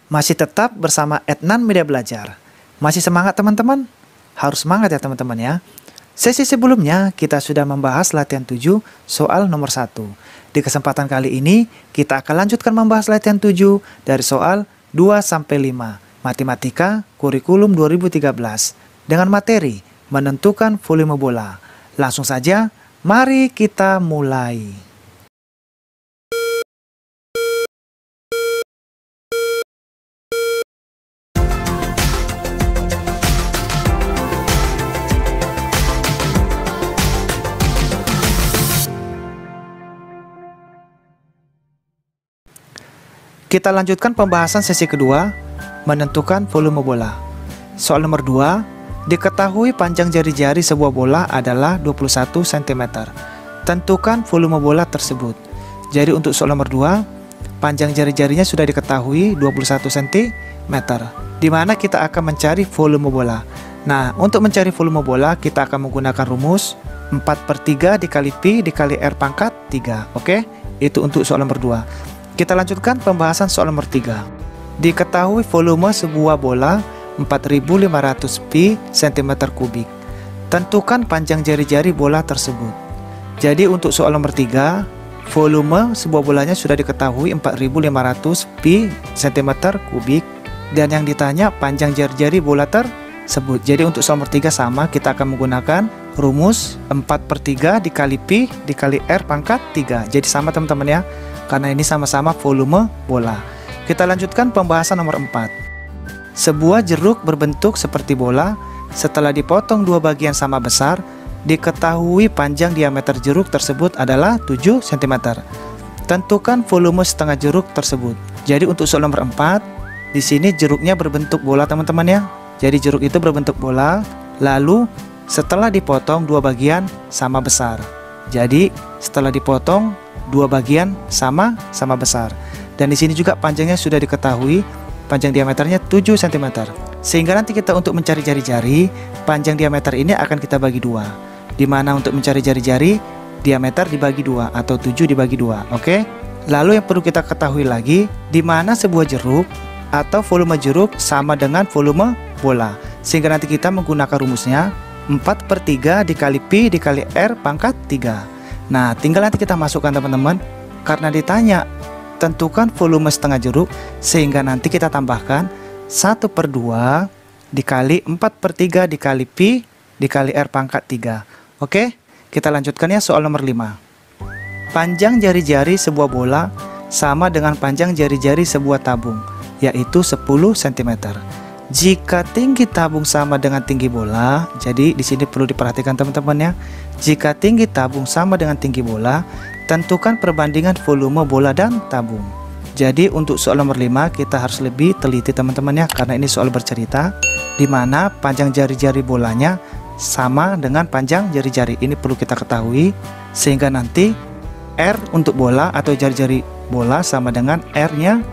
Masih tetap bersama Adnan Media Belajar. Masih semangat teman-teman? Harus semangat ya teman-teman ya. Sesi sebelumnya kita sudah membahas latihan 7 soal nomor 1. Di kesempatan kali ini kita akan lanjutkan membahas latihan 7 dari soal 2-5 Matematika Kurikulum 2013 dengan materi menentukan volume bola. Langsung saja, mari kita mulai. Kita lanjutkan pembahasan sesi kedua, menentukan volume bola. Soal nomor 2, diketahui panjang jari-jari sebuah bola adalah 21 cm. Tentukan volume bola tersebut. Jadi untuk soal nomor 2, panjang jari-jarinya sudah diketahui 21 cm, di mana kita akan mencari volume bola. Nah, untuk mencari volume bola, kita akan menggunakan rumus 4/3 dikali Pi dikali R pangkat 3. Oke, itu untuk soal nomor 2. Kita lanjutkan pembahasan soal nomor 3. Diketahui volume sebuah bola 4500 Pi cm3. Tentukan panjang jari-jari bola tersebut. Jadi untuk soal nomor 3, volume sebuah bolanya sudah diketahui 4500 Pi cm3, dan yang ditanya panjang jari-jari bola tersebut. Jadi untuk soal nomor 3 sama, kita akan menggunakan rumus 4/3 dikali Pi dikali R pangkat 3. Jadi sama teman-teman ya, karena ini sama-sama volume bola. Kita lanjutkan pembahasan nomor 4. Sebuah jeruk berbentuk seperti bola, setelah dipotong dua bagian sama besar, diketahui panjang diameter jeruk tersebut adalah 7 cm. Tentukan volume setengah jeruk tersebut. Jadi untuk soal nomor 4, di sini jeruknya berbentuk bola teman-teman ya. Jadi jeruk itu berbentuk bola, lalu setelah dipotong dua bagian sama besar. Jadi setelah dipotong dua bagian sama besar, dan di sini juga panjangnya sudah diketahui, panjang diameternya 7 cm. Sehingga nanti kita untuk mencari jari-jari, panjang diameter ini akan kita bagi dua, dimana untuk mencari jari-jari diameter dibagi dua atau 7 dibagi 2. Oke, lalu yang perlu kita ketahui lagi, dimana sebuah jeruk atau volume jeruk sama dengan volume bola, sehingga nanti kita menggunakan rumusnya 4/3 dikali Pi dikali R pangkat 3. Nah, tinggal nanti kita masukkan teman-teman, karena ditanya tentukan volume setengah jeruk, sehingga nanti kita tambahkan 1/2 dikali 4/3 dikali Pi dikali R pangkat 3. Oke, kita lanjutkan ya soal nomor 5. Panjang jari-jari sebuah bola sama dengan panjang jari-jari sebuah tabung, yaitu 10 cm. Jika tinggi tabung sama dengan tinggi bola, jadi di sini perlu diperhatikan teman-teman ya. Jika tinggi tabung sama dengan tinggi bola, tentukan perbandingan volume bola dan tabung. Jadi untuk soal nomor 5 kita harus lebih teliti teman-teman ya, karena ini soal bercerita di mana panjang jari-jari bolanya sama dengan panjang jari-jari. Ini perlu kita ketahui, sehingga nanti R untuk bola atau jari-jari bola sama dengan R-nya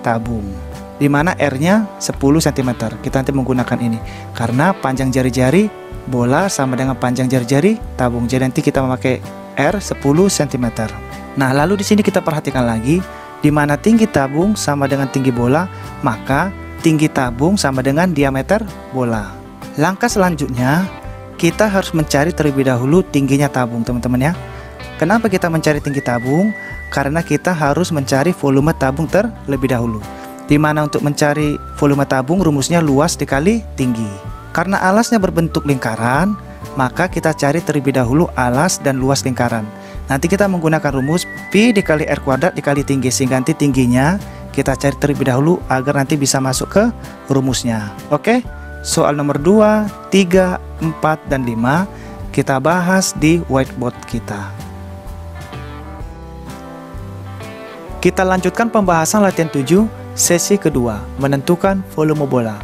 tabung, di mana R-nya 10 cm. Kita nanti menggunakan ini karena panjang jari-jari bola sama dengan panjang jari-jari tabung. Jadi nanti kita memakai R 10 cm. Nah, lalu di sini kita perhatikan lagi, di mana tinggi tabung sama dengan tinggi bola, maka tinggi tabung sama dengan diameter bola. Langkah selanjutnya, kita harus mencari terlebih dahulu tingginya tabung teman-teman ya. Kenapa kita mencari tinggi tabung? Karena kita harus mencari volume tabung terlebih dahulu, di mana untuk mencari volume tabung rumusnya luas dikali tinggi. Karena alasnya berbentuk lingkaran, maka kita cari terlebih dahulu alas dan luas lingkaran. Nanti kita menggunakan rumus Pi dikali R kuadrat dikali tinggi, sehingga nanti tingginya kita cari terlebih dahulu agar nanti bisa masuk ke rumusnya. Oke, soal nomor 2, 3, 4, dan 5 kita bahas di whiteboard kita. Kita lanjutkan pembahasan latihan 7 sesi kedua, menentukan volume bola.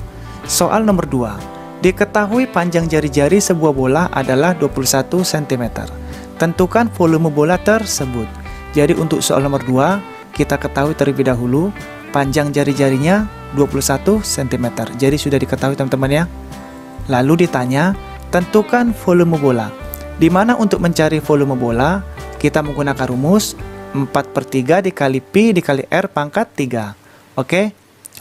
Soal nomor 2, diketahui panjang jari-jari sebuah bola adalah 21 cm. Tentukan volume bola tersebut. Jadi untuk soal nomor 2, kita ketahui terlebih dahulu panjang jari-jarinya 21 cm. Jadi sudah diketahui teman-teman ya. Lalu ditanya, tentukan volume bola. Di mana untuk mencari volume bola, kita menggunakan rumus 4/3 dikali Pi dikali R pangkat 3. Oke,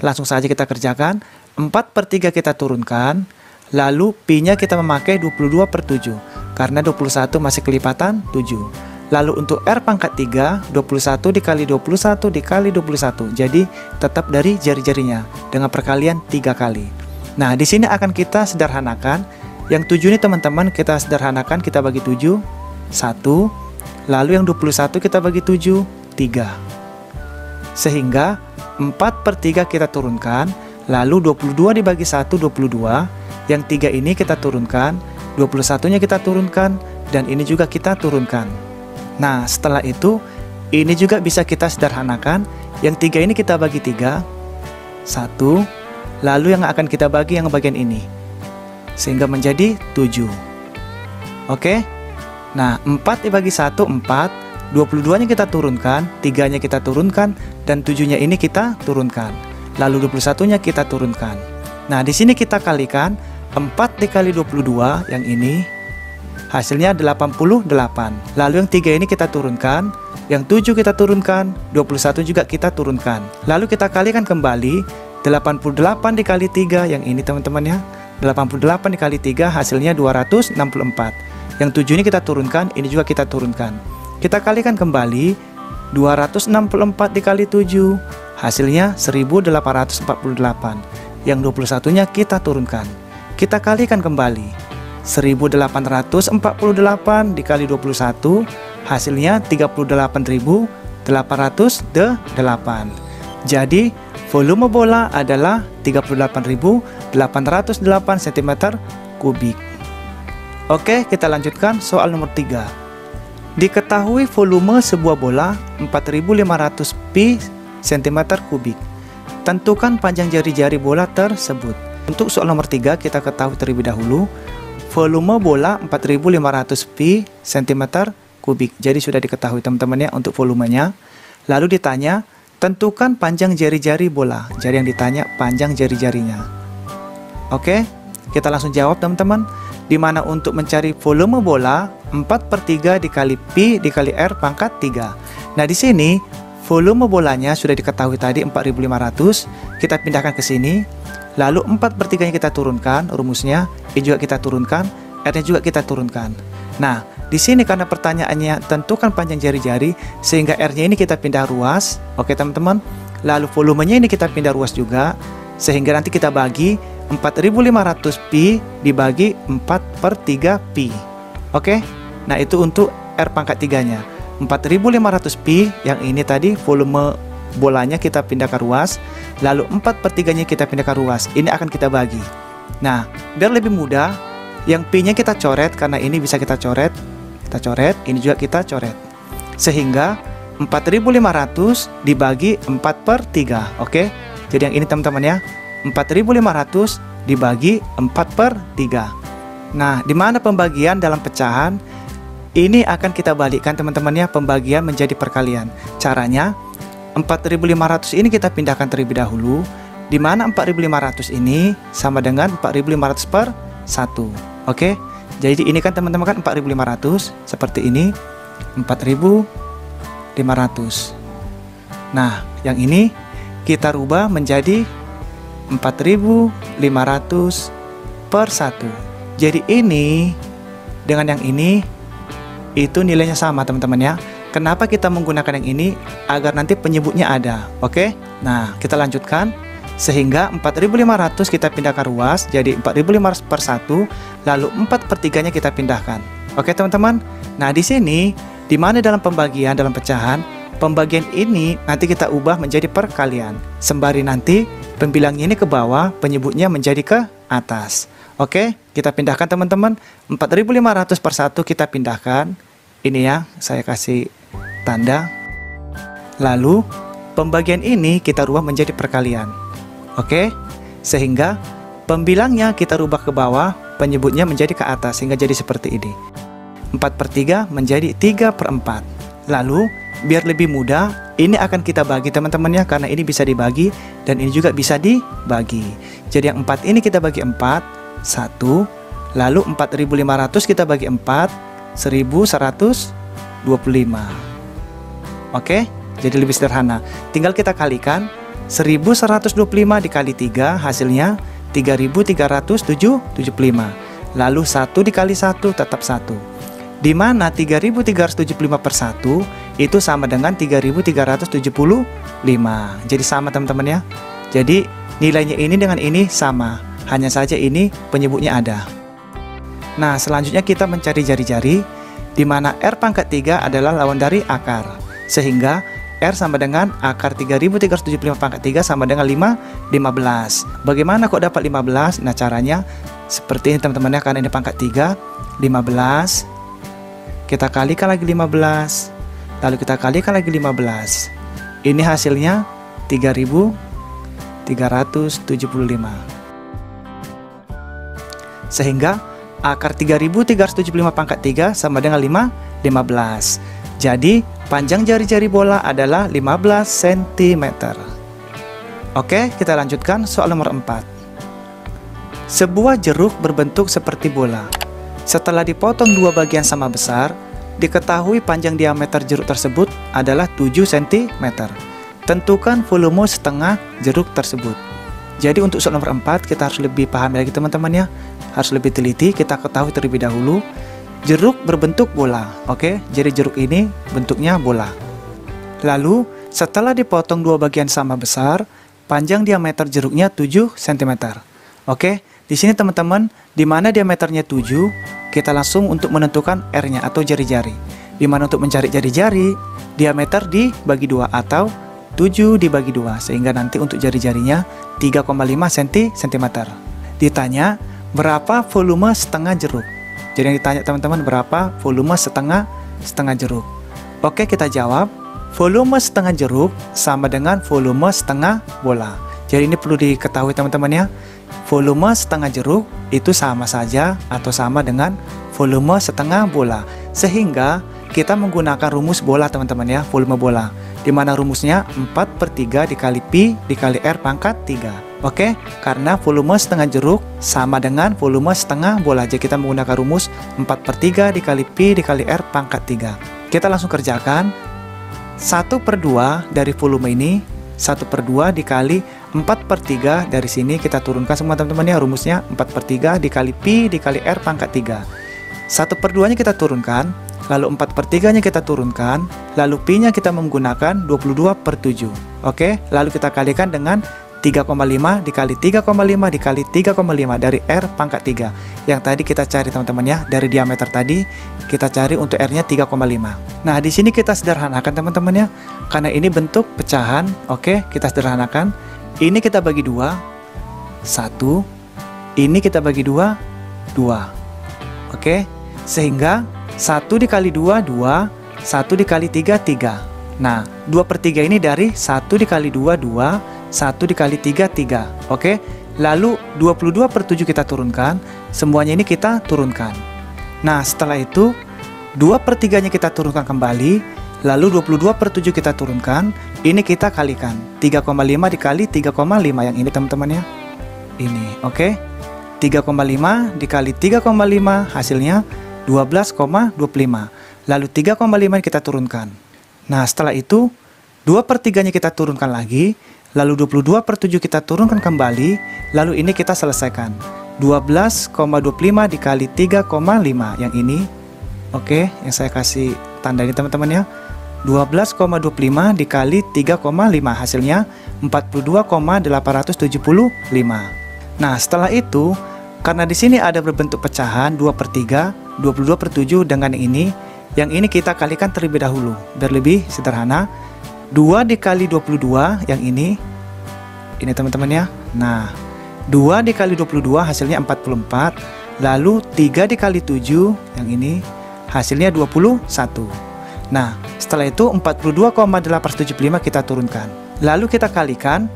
Langsung saja kita kerjakan. 4/3 kita turunkan, lalu pi-nya kita memakai 22/7, karena 21 masih kelipatan 7. Lalu untuk R pangkat 3, 21 dikali 21 dikali 21, jadi tetap dari jari-jarinya, dengan perkalian 3 kali. Nah, di sini akan kita sederhanakan. Yang 7 ini teman-teman kita sederhanakan, kita bagi 7, 1, lalu yang 21 kita bagi 7, 3. Sehingga 4/3 kita turunkan, lalu 22 dibagi 1, 22. Yang 3 ini kita turunkan, 21-nya kita turunkan, dan ini juga kita turunkan. Nah, setelah itu, ini juga bisa kita sederhanakan. Yang 3 ini kita bagi 3, 1, lalu yang akan kita bagi yang bagian ini, sehingga menjadi 7. Oke? Nah, 4 dibagi 1, 4, 22-nya kita turunkan, 3-nya kita turunkan, dan 7-nya ini kita turunkan. Lalu 21-nya kita turunkan. Nah, di sini kita kalikan 4 dikali 22 yang ini, hasilnya 88. Lalu yang 3 ini kita turunkan, yang 7 kita turunkan, 21 juga kita turunkan. Lalu kita kalikan kembali, 88 dikali 3 yang ini teman-teman ya. 88 dikali 3 hasilnya 264. Yang 7 ini kita turunkan, ini juga kita turunkan. Kita kalikan kembali, 264 dikali 7 hasilnya 1848. Yang 21-nya kita turunkan. Kita kalikan kembali, 1848 dikali 21 hasilnya 38.808. Jadi volume bola adalah 38.808 cm3. Oke, kita lanjutkan soal nomor 3. Diketahui volume sebuah bola 4.500 pi cm3. Tentukan panjang jari-jari bola tersebut. Untuk soal nomor 3 kita ketahui terlebih dahulu volume bola 4.500 pi cm3. Jadi sudah diketahui teman-teman ya untuk volumenya. Lalu ditanya, tentukan panjang jari-jari bola. Jadi yang ditanya panjang jari-jarinya. Oke, kita langsung jawab teman-teman. Dimana untuk mencari volume bola 4/3 dikali pi dikali r pangkat 3. Nah, di sini volume bolanya sudah diketahui tadi 4.500. Kita pindahkan ke sini. Lalu 4/3-nya kita turunkan rumusnya, ini juga kita turunkan, r-nya juga kita turunkan. Nah, di sini karena pertanyaannya tentukan panjang jari-jari, sehingga r-nya ini kita pindah ruas. Oke teman-teman. Lalu volumenya ini kita pindah ruas juga, sehingga nanti kita bagi 4.500 pi dibagi 4/3 pi. Oke. Nah, itu untuk r pangkat 3-nya. 4.500 pi yang ini tadi volume bolanya kita pindah ke ruas, lalu 4/3-nya kita pindah ke ruas. Ini akan kita bagi. Nah, biar lebih mudah, yang pi-nya kita coret karena ini bisa kita coret. Kita coret, ini juga kita coret. Sehingga 4.500 dibagi 4/3. Oke. Jadi yang ini teman-teman ya. 4.500 dibagi 4/3. Nah, di mana pembagian dalam pecahan? Ini akan kita balikkan teman-teman ya, pembagian menjadi perkalian. Caranya 4.500 ini kita pindahkan terlebih dahulu, di mana 4.500 ini sama dengan 4.500 per 1. Oke. Jadi ini kan teman-teman kan 4.500 seperti ini, 4.500. Nah, yang ini kita rubah menjadi 4.500 per 1. Jadi ini dengan yang ini itu nilainya sama teman-teman ya. Kenapa kita menggunakan yang ini? Agar nanti penyebutnya ada. Oke. Nah, kita lanjutkan. Sehingga 4.500 kita pindahkan ruas, jadi 4.500 per 1, lalu 4/3-nya kita pindahkan. Oke teman-teman. Nah, di sini di mana dalam pembagian dalam pecahan, pembagian ini nanti kita ubah menjadi perkalian. Sembari nanti pembilangnya ini ke bawah, penyebutnya menjadi ke atas. Oke, kita pindahkan teman-teman. 4.500 per 1 kita pindahkan. Ini ya, saya kasih tanda. Lalu pembagian ini kita rubah menjadi perkalian. Oke, sehingga pembilangnya kita rubah ke bawah, penyebutnya menjadi ke atas, sehingga jadi seperti ini. 4/3 menjadi 3/4. Lalu biar lebih mudah, ini akan kita bagi teman-teman ya, karena ini bisa dibagi dan ini juga bisa dibagi. Jadi yang 4 ini kita bagi 4, 1. Lalu 4.500 kita bagi 4, 1.125. Oke, jadi lebih sederhana. Tinggal kita kalikan, 1125 dikali 3 hasilnya 3375. Lalu 1 dikali 1 tetap 1. Di mana 3375 per 1 itu sama dengan 3375. Jadi sama teman-teman ya. Jadi nilainya ini dengan ini sama. Hanya saja ini penyebutnya ada. Nah, selanjutnya kita mencari jari-jari, di mana R pangkat 3 adalah lawan dari akar. Sehingga R sama dengan akar 3375 pangkat 3 sama dengan 15. Bagaimana kok dapat 15? Nah, caranya seperti ini teman-teman ya, karena ini pangkat 3, 15. Kita kalikan lagi 15. Lalu kita kalikan lagi 15. Ini hasilnya 3375. Sehingga akar 3375 pangkat 3 sama dengan 15. Jadi panjang jari-jari bola adalah 15 cm. Oke, kita lanjutkan soal nomor 4. Sebuah jeruk berbentuk seperti bola. Setelah dipotong dua bagian sama besar, diketahui panjang diameter jeruk tersebut adalah 7 cm. Tentukan volume setengah jeruk tersebut. Jadi untuk soal nomor 4 kita harus lebih paham lagi teman-teman ya. Harus lebih teliti, kita ketahui terlebih dahulu jeruk berbentuk bola. Oke, jadi jeruk ini bentuknya bola. Lalu setelah dipotong dua bagian sama besar, panjang diameter jeruknya 7 cm. Oke, di sini teman-teman, di mana diameternya 7, kita langsung untuk menentukan R-nya atau jari-jari. Di mana untuk mencari jari-jari, diameter dibagi 2 atau 7 dibagi 2, sehingga nanti untuk jari-jarinya 3,5 cm. Ditanya, berapa volume setengah jeruk? Jadi yang ditanya teman-teman, berapa volume setengah jeruk? Oke, kita jawab. Volume setengah jeruk sama dengan volume setengah bola. Jadi ini perlu diketahui teman-teman ya. Volume setengah jeruk itu sama saja atau sama dengan volume setengah bola. Sehingga kita menggunakan rumus bola teman-teman ya, volume bola. Di mana rumusnya 4/3 dikali pi dikali R pangkat 3. Oke, karena volume setengah jeruk sama dengan volume setengah bola. Jadi kita menggunakan rumus 4/3 dikali pi dikali R pangkat 3. Kita langsung kerjakan. 1/2 dari volume ini, 1/2 dikali 4/3 dari sini kita turunkan semua teman-teman ya, rumusnya 4/3 dikali pi dikali R pangkat 3. 1/2 nya kita turunkan, lalu 4/3 nya kita turunkan, lalu pi nya kita menggunakan 22/7. Oke, lalu kita kalikan dengan 3,5 dikali 3,5 dikali 3,5 dari R pangkat 3. Yang tadi kita cari teman-teman ya, dari diameter tadi kita cari untuk R-nya 3,5. Nah, di sini kita sederhanakan teman-teman ya, karena ini bentuk pecahan. Oke, kita sederhanakan. Ini kita bagi 2, 1. Ini kita bagi 2, 2. Oke, sehingga 1 dikali 2, 2. 1 dikali 3, 3. Nah, 2/3 ini dari 1 dikali 2, 2. 1 dikali 3, 3. Oke, lalu 22/7 kita turunkan. Semuanya ini kita turunkan. Nah, setelah itu 2/3 nya kita turunkan kembali. Lalu 22/7 kita turunkan. Ini kita kalikan 3,5 dikali 3,5 yang ini teman-teman ya. Ini, oke. 3,5 dikali 3,5 hasilnya 12,25. Lalu 3,5 kita turunkan. Nah, setelah itu 2/3 nya kita turunkan lagi. Lalu 22/7 kita turunkan kembali. Lalu ini kita selesaikan. 12,25 dikali 3,5 yang ini. Oke, yang saya kasih tanda ini teman-teman ya. 12,25 dikali 3,5 hasilnya 42,875. Nah, setelah itu karena di sini ada berbentuk pecahan 2/3, 22/7 dengan ini. Yang ini kita kalikan terlebih dahulu biar lebih sederhana. 2 dikali 22 yang ini teman-teman ya. Nah, 2 dikali 22 hasilnya 44. Lalu 3 dikali 7 yang ini hasilnya 21. Nah, setelah itu 42,875 kita turunkan. Lalu kita kalikan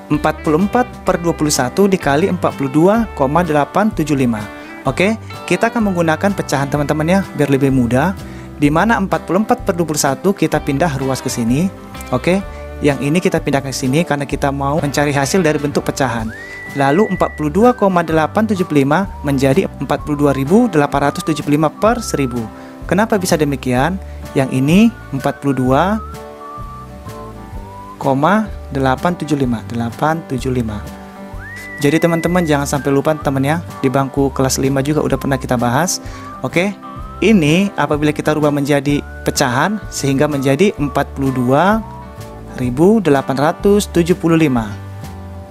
44/21 dikali 42,875. Oke, kita akan menggunakan pecahan teman-teman ya biar lebih mudah. Di mana 44/21 kita pindah ruas ke sini. Oke, yang ini kita pindahkan ke sini karena kita mau mencari hasil dari bentuk pecahan. Lalu 42,875 menjadi 42.875 per 1000. Kenapa bisa demikian? Yang ini 42,875 875. Jadi teman-teman jangan sampai lupa teman ya, di bangku kelas 5 juga udah pernah kita bahas. Oke, ini apabila kita rubah menjadi pecahan sehingga menjadi 42.875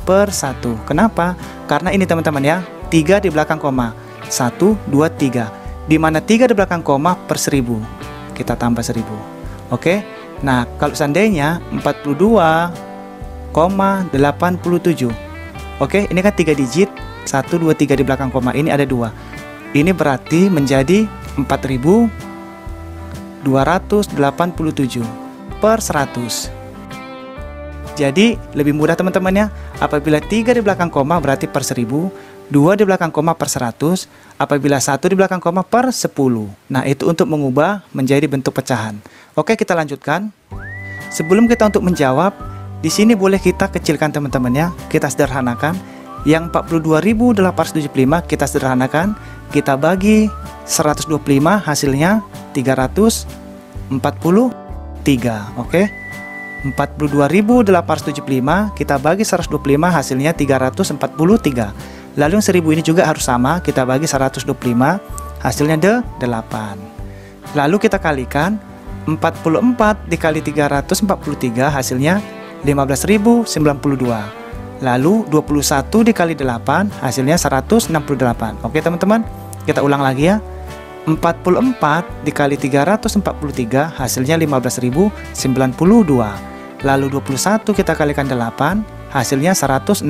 per 1. Kenapa? Karena ini teman-teman ya, 3 di belakang koma, 1, 2, 3, dimana 3 di belakang koma per 1000, kita tambah 1000. Oke, nah kalau seandainya 42,87, oke, ini kan 3 digit, 1, 2, 3 di belakang koma, ini ada 2. Ini berarti menjadi 4.287 per 100. Jadi lebih mudah teman-teman ya, apabila 3 di belakang koma berarti per 1000, 2 di belakang koma per 100, apabila 1 di belakang koma per 10. Nah itu untuk mengubah menjadi bentuk pecahan. Oke, kita lanjutkan. Sebelum kita untuk menjawab, di sini boleh kita kecilkan teman-teman ya, kita sederhanakan. Yang 42.875 kita sederhanakan, kita bagi 125 hasilnya 343. Oke, 42.875 kita bagi 125 hasilnya 343. Lalu yang 1000 ini juga harus sama, kita bagi 125 hasilnya 8. Lalu kita kalikan 44 dikali 343 hasilnya 15.092. Lalu 21 dikali 8 hasilnya 168. Oke teman-teman, kita ulang lagi ya. 44 dikali 343 hasilnya 15.092. Lalu 21 kita kalikan 8 hasilnya 168.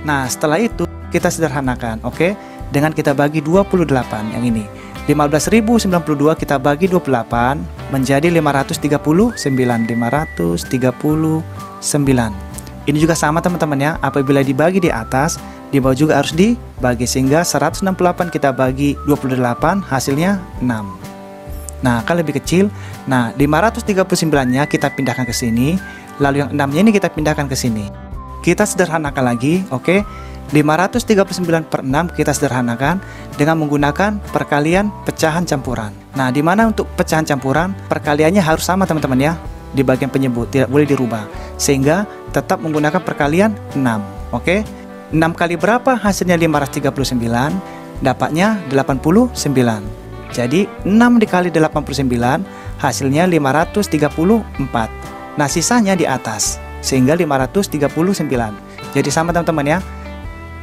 Nah setelah itu kita sederhanakan, oke, dengan kita bagi 28 yang ini. 15.092 kita bagi 28 menjadi 539. Ini juga sama teman-teman ya, apabila dibagi di atas, di bawah juga harus dibagi, sehingga 168 kita bagi 28 hasilnya 6. Nah kan lebih kecil. Nah 539-nya kita pindahkan ke sini, lalu yang 6-nya ini kita pindahkan ke sini. Kita sederhanakan lagi, oke. 539 per 6 kita sederhanakan dengan menggunakan perkalian pecahan campuran. Nah, di mana untuk pecahan campuran perkaliannya harus sama teman-teman ya, di bagian penyebut tidak boleh dirubah, sehingga tetap menggunakan perkalian 6. Oke, 6 kali berapa hasilnya 539? Dapatnya 89. Jadi 6 dikali 89 hasilnya 534. Nah sisanya di atas, sehingga 539. Jadi sama teman-teman ya,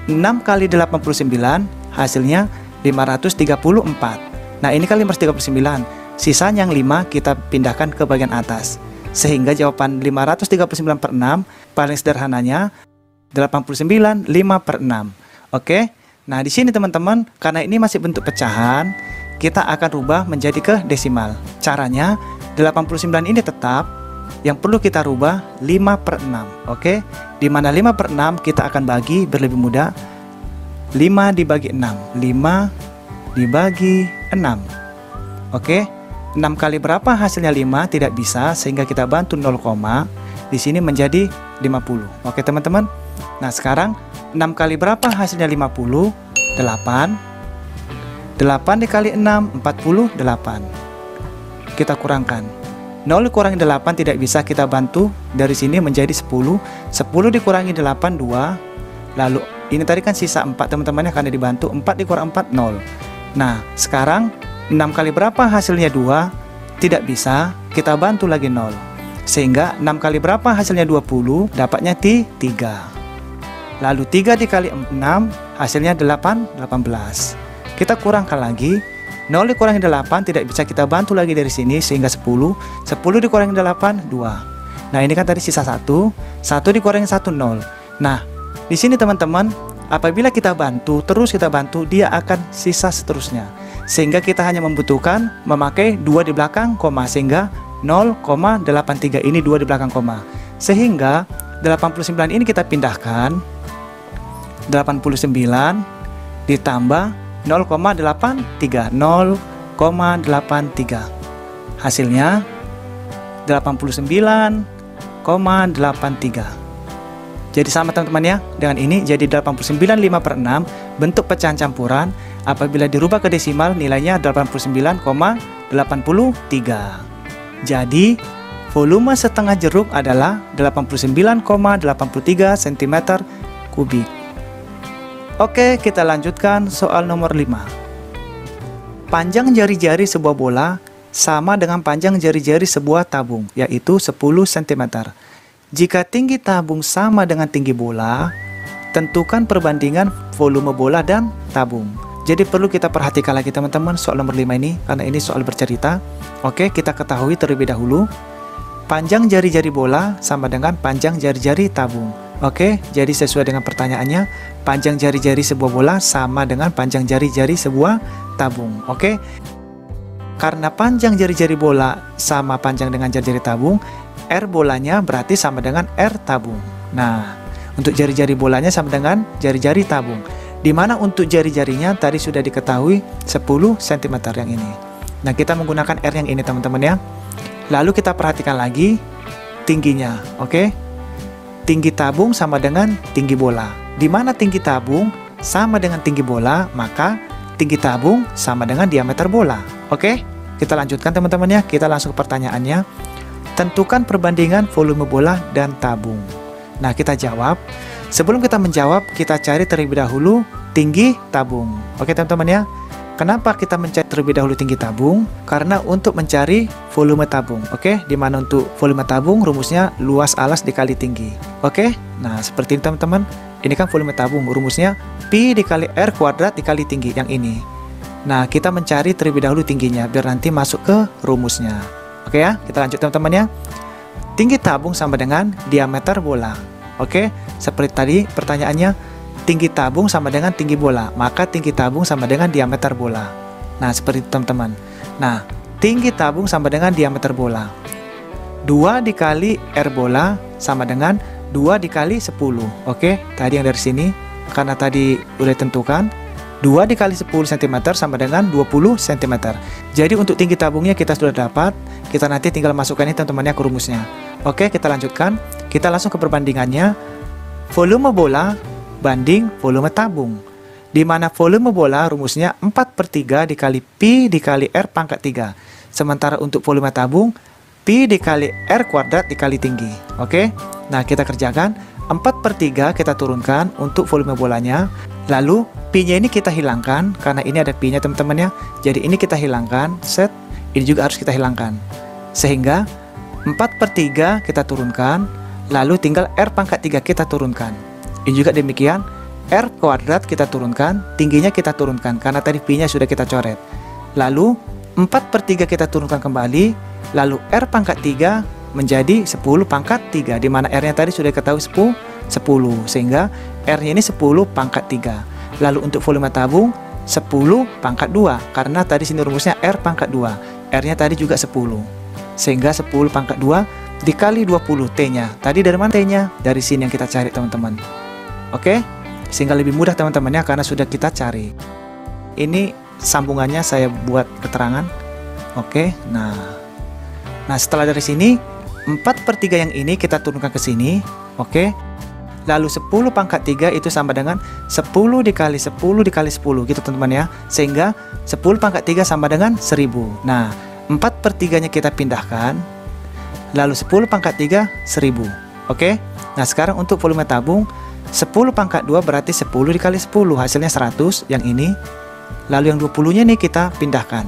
6 kali 89 hasilnya 534. Nah ini kan 539, sisanya yang 5 kita pindahkan ke bagian atas, sehingga jawaban 539 per 6 paling sederhananya 89 5 per 6. Oke, nah di sini teman-teman, karena ini masih bentuk pecahan, kita akan rubah menjadi ke desimal. Caranya 89 ini tetap, yang perlu kita rubah 5 per 6. Oke, dimana 5 per 6 kita akan bagi berlebih mudah, 5 dibagi 6, 5 dibagi 6. Oke, 6 kali berapa hasilnya 5? Tidak bisa, sehingga kita bantu 0, di sini menjadi 50. Oke teman-teman, nah sekarang 6 kali berapa hasilnya 50? 8 dikali 6, 48. Kita kurangkan, 0 dikurangi 8 tidak bisa, kita bantu dari sini menjadi 10. 10 dikurangi 8, 2. Lalu ini tadi kan sisa 4 teman-teman ya, karena dibantu. 4 dikurang 4, 0. Nah sekarang 6 kali berapa hasilnya 2? Tidak bisa, kita bantu lagi 0. Sehingga 6 kali berapa hasilnya 20? Dapatnya 3. Lalu 3 dikali 6 hasilnya 18. Kita kurangkan lagi, 0 dikurangi 8 tidak bisa, kita bantu lagi dari sini, sehingga 10. 10 dikurangi 8, 2. Nah ini kan tadi sisa 1. 1 dikurangi 1, 0. Nah di sini teman-teman, apabila kita bantu terus, kita bantu, dia akan sisa seterusnya, sehingga kita hanya membutuhkan memakai 2 di belakang koma, sehingga 0,83 ini 2 di belakang koma, sehingga 89 ini kita pindahkan, 89 ditambah 0,83, 0,83 hasilnya 89,83. Jadi sama teman-teman ya, dengan ini jadi 89 5 per 6 bentuk pecahan campuran. Apabila dirubah ke desimal nilainya 89,83. Jadi volume setengah jeruk adalah 89,83 cm kubik. Oke, kita lanjutkan soal nomor 5. Panjang jari-jari sebuah bola sama dengan panjang jari-jari sebuah tabung, yaitu 10 cm. Jika tinggi tabung sama dengan tinggi bola, tentukan perbandingan volume bola dan tabung. Jadi perlu kita perhatikan lagi teman-teman soal nomor 5 ini, karena ini soal bercerita. Oke, kita ketahui terlebih dahulu, panjang jari-jari bola sama dengan panjang jari-jari tabung. Oke, jadi sesuai dengan pertanyaannya, panjang jari-jari sebuah bola sama dengan panjang jari-jari sebuah tabung. Oke, karena panjang jari-jari bola sama panjang dengan jari-jari tabung, R bolanya berarti sama dengan R tabung. Nah, untuk jari-jari bolanya sama dengan jari-jari tabung, dimana untuk jari-jarinya tadi sudah diketahui 10 cm yang ini. Nah, kita menggunakan R yang ini teman-teman ya. Lalu kita perhatikan lagi tingginya. Oke, tinggi tabung sama dengan tinggi bola. Dimana tinggi tabung sama dengan tinggi bola, maka tinggi tabung sama dengan diameter bola. Oke, kita lanjutkan teman-teman ya. Kita langsung ke pertanyaannya. Tentukan perbandingan volume bola dan tabung. Nah, kita jawab. Sebelum kita menjawab, kita cari terlebih dahulu tinggi tabung. Oke teman-teman ya. Kenapa kita mencari terlebih dahulu tinggi tabung? Karena untuk mencari volume tabung. Oke, dimana untuk volume tabung rumusnya luas alas dikali tinggi. Oke, nah seperti ini teman-teman. Ini kan volume tabung, rumusnya Pi dikali R kuadrat dikali tinggi, yang ini. Nah, kita mencari terlebih dahulu tingginya, biar nanti masuk ke rumusnya. Oke ya, kita lanjut teman-teman ya. Tinggi tabung sama dengan diameter bola. Oke, seperti tadi pertanyaannya, tinggi tabung sama dengan tinggi bola, maka tinggi tabung sama dengan diameter bola. Nah, seperti itu teman-teman. Nah, tinggi tabung sama dengan diameter bola. 2 dikali R bola sama dengan 2 dikali 10. Oke, tadi yang dari sini, karena tadi udah ditentukan, 2 dikali 10 cm sama dengan 20 cm. Jadi untuk tinggi tabungnya kita sudah dapat, kita nanti tinggal masukkan ini teman-temannya ke rumusnya. Oke, kita lanjutkan. Kita langsung ke perbandingannya. Volume bola banding volume tabung, di mana volume bola rumusnya 4/3 dikali Pi dikali R pangkat 3. Sementara untuk volume tabung, Pi dikali R kuadrat dikali tinggi. Oke, nah kita kerjakan. 4/3 kita turunkan untuk volume bolanya. Lalu Pi-nya ini kita hilangkan, karena ini ada Pi-nya teman-teman ya. Jadi ini kita hilangkan, set. Ini juga harus kita hilangkan. Sehingga 4/3 kita turunkan, lalu tinggal R pangkat 3 kita turunkan. Ini juga demikian, R kuadrat kita turunkan, tingginya kita turunkan, karena tadi Pi-nya sudah kita coret. Lalu 4/3 kita turunkan kembali, lalu R pangkat 3 menjadi 10 pangkat 3, di mana R-nya tadi sudah ketahui 10, sehingga R-nya ini 10 pangkat 3. Lalu untuk volume tabung 10 pangkat 2, karena tadi sini rumusnya R pangkat 2, R-nya tadi juga 10, sehingga 10 pangkat 2 dikali 20 T-nya. Tadi dari mana T-nya? Dari sini yang kita cari teman-teman. Oke, sehingga lebih mudah teman-teman ya, karena sudah kita cari. Ini sambungannya saya buat keterangan. Oke, nah setelah dari sini 4/3 yang ini kita turunkan ke sini. Oke, lalu 10 pangkat 3 itu sama dengan 10 dikali 10 dikali 10 gitu teman-teman ya, sehingga 10 pangkat 3 sama dengan 1000. Nah, 4/3 nya kita pindahkan, lalu 10 pangkat 3 1000. Oke, nah sekarang untuk volume tabung 10 pangkat 2 berarti 10 dikali 10, hasilnya 100 yang ini. Lalu yang 20 nya nih kita pindahkan.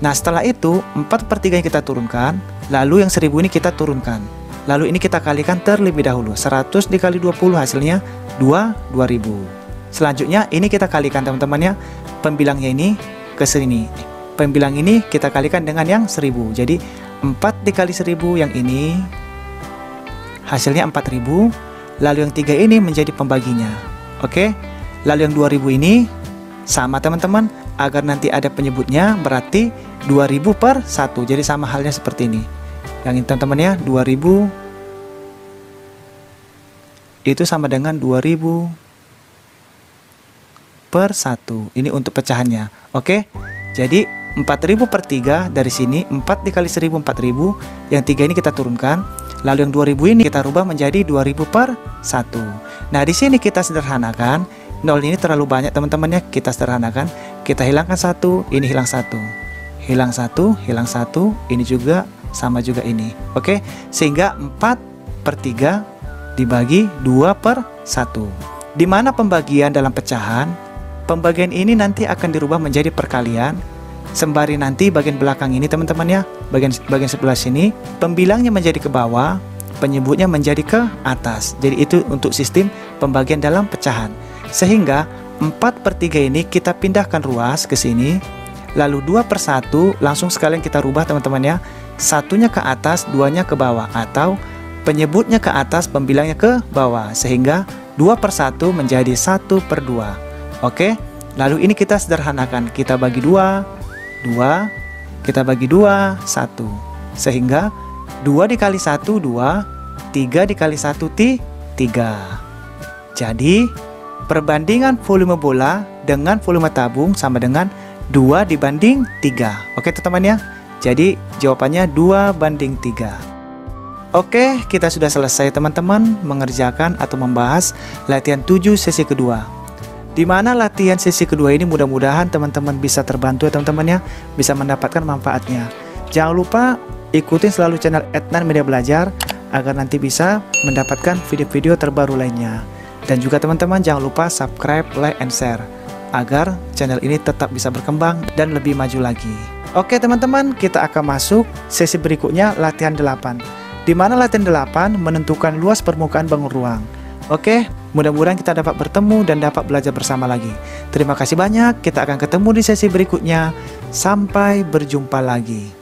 Nah setelah itu 4/3 yang kita turunkan, lalu yang 1000 ini kita turunkan. Lalu ini kita kalikan terlebih dahulu, 100 dikali 20 hasilnya 2000. Selanjutnya ini kita kalikan teman-teman ya, pembilangnya ini ke sini. Pembilang ini kita kalikan dengan yang 1000. Jadi 4 dikali 1000 yang ini hasilnya 4000. Lalu yang 3 ini menjadi pembaginya. Oke, lalu yang 2000 ini sama teman-teman, agar nanti ada penyebutnya, berarti 2000/1. Jadi sama halnya seperti ini. Yang ini teman-teman ya, 2000 itu sama dengan 2000/1. Ini untuk pecahannya. Oke, jadi 4000/3 dari sini, 4 dikali 1000 4000. Yang 3 ini kita turunkan. Lalu yang 2000 ini kita rubah menjadi 2000/1. Nah, di sini kita sederhanakan. 0 ini terlalu banyak teman-teman ya, kita sederhanakan. Kita hilangkan 1, ini hilang 1. Hilang 1, hilang 1, ini juga sama juga ini. Oke, sehingga 4/3 dibagi 2/1. Di mana pembagian dalam pecahan, pembagian ini nanti akan dirubah menjadi perkalian. Sembari nanti bagian belakang ini teman-teman ya, bagian sebelah sini, pembilangnya menjadi ke bawah, penyebutnya menjadi ke atas. Jadi itu untuk sistem pembagian dalam pecahan. Sehingga 4/3 ini kita pindahkan ruas ke sini, lalu 2/1 langsung sekalian kita rubah teman-teman ya. Satunya ke atas, duanya ke bawah, atau penyebutnya ke atas, pembilangnya ke bawah, sehingga 2/1 menjadi 1/2. Oke, lalu ini kita sederhanakan, kita bagi 2, kita bagi 2, 1, sehingga 2 dikali 1, 2, 3 dikali 1, 3. Jadi perbandingan volume bola dengan volume tabung sama dengan 2 dibanding 3. Oke teman-teman ya, jadi jawabannya 2/3. Oke, kita sudah selesai teman-teman mengerjakan atau membahas latihan 7 sesi kedua. Di mana latihan sesi kedua ini mudah-mudahan teman-teman bisa terbantu ya teman-teman ya, bisa mendapatkan manfaatnya. Jangan lupa ikutin selalu channel Adnan Media Belajar agar nanti bisa mendapatkan video-video terbaru lainnya. Dan juga teman-teman jangan lupa subscribe, like, and share agar channel ini tetap bisa berkembang dan lebih maju lagi. Oke teman-teman, kita akan masuk sesi berikutnya, latihan 8. Di mana latihan 8 menentukan luas permukaan bangun ruang. Oke, mudah-mudahan kita dapat bertemu dan dapat belajar bersama lagi. Terima kasih banyak, kita akan ketemu di sesi berikutnya. Sampai berjumpa lagi.